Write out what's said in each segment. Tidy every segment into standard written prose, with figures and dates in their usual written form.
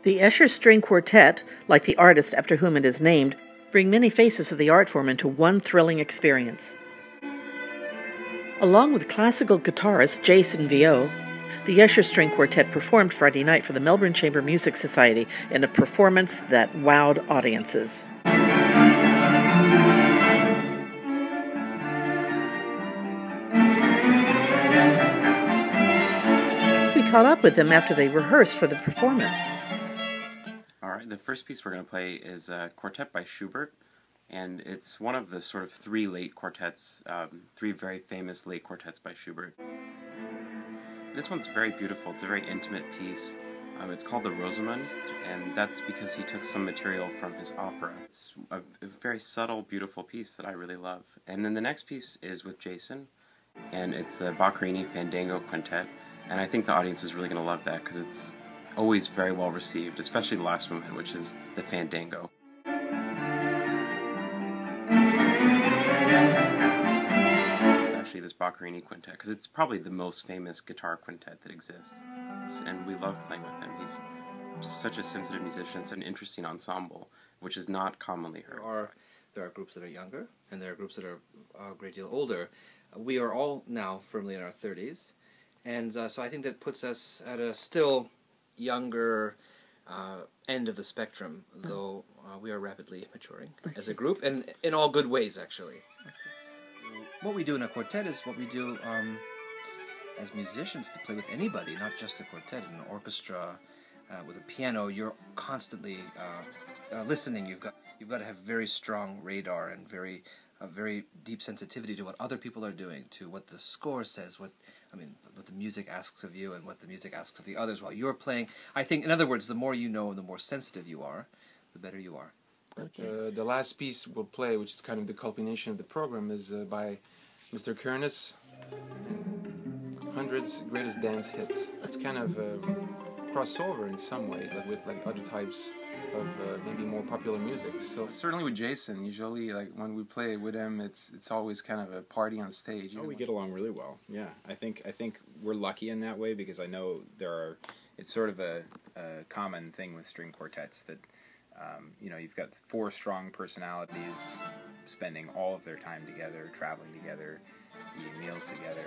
The Escher String Quartet, like the artist after whom it is named, bring many faces of the art form into one thrilling experience. Along with classical guitarist Jason Vieaux, the Escher String Quartet performed Friday night for the Melbourne Chamber Music Society in a performance that wowed audiences. We caught up with them after they rehearsed for the performance. All right, the first piece we're going to play is a quartet by Schubert, and it's one of the sort of three late quartets, three very famous late quartets by Schubert. This one's very beautiful. It's a very intimate piece. It's called the Rosamund, and that's because he took some material from his opera. It's a very subtle, beautiful piece that I really love. And then the next piece is with Jason, and it's the Boccherini Fandango Quintet, and I think the audience is really going to love that because it's always very well received, especially the last movement, which is the Fandango. It's actually this Boccherini quintet, because it's probably the most famous guitar quintet that exists, and we love playing with him. He's such a sensitive musician. It's an interesting ensemble, which is not commonly heard. There are groups that are younger, and there are groups that are a great deal older. We are all now firmly in our 30s, and so I think that puts us at a still younger end of the spectrum, though we are rapidly maturing as a group, and in all good ways, actually. What we do in a quartet is what we do as musicians to play with anybody, not just a quartet. In an orchestra, with a piano, you're constantly listening. You've got to have very strong radar and very deep sensitivity to what other people are doing, to what the score says, what the music asks of you and what the music asks of the others while you're playing. I think, in other words, the more you know and the more sensitive you are, the better you are. Okay. The last piece we'll play, which is kind of the culmination of the program, is by Mr. Kernis, 100's Greatest Dance Hits. It's kind of crossover in some ways, like with other types of maybe more popular music. So certainly with Jason, usually when we play with him, it's always kind of a party on stage. Oh, we get along really well. Yeah, I think we're lucky in that way, because I know it's sort of a common thing with string quartets that you've got four strong personalities spending all of their time together, traveling together, eating meals together,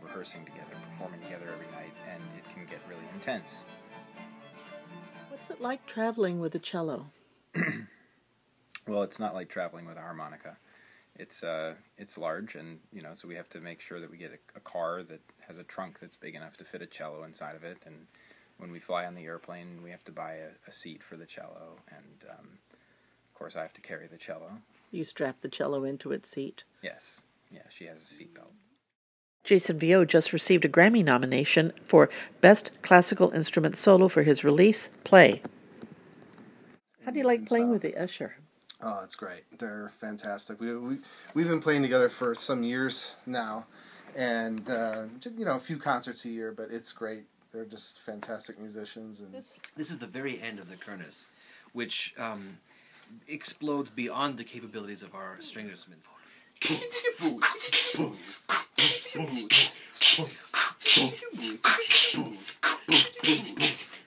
rehearsing together, performing together every night, and it can get really intense. What's it like traveling with a cello? Well, it's not like traveling with a harmonica. It's large, and so we have to make sure that we get a car that has a trunk that's big enough to fit a cello inside of it. And when we fly on the airplane, we have to buy a seat for the cello, and of course I have to carry the cello. You strap the cello into its seat? Yes. Yeah, she has a seat belt. Jason Vieaux just received a Grammy nomination for Best Classical Instrument Solo for his release, Play. How do you like playing with the Escher? Oh, it's great. They're fantastic. We've been playing together for some years now, and a few concerts a year, but it's great. They're just fantastic musicians. And This is the very end of the Kernis, which explodes beyond the capabilities of our string instruments.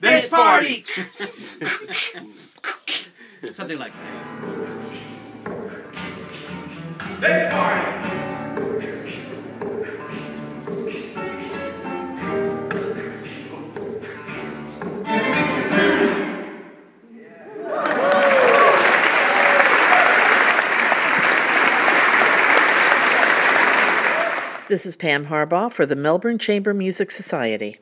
Dance party! Something like that. Dance party! This is Pam Harbaugh for the Melbourne Chamber Music Society.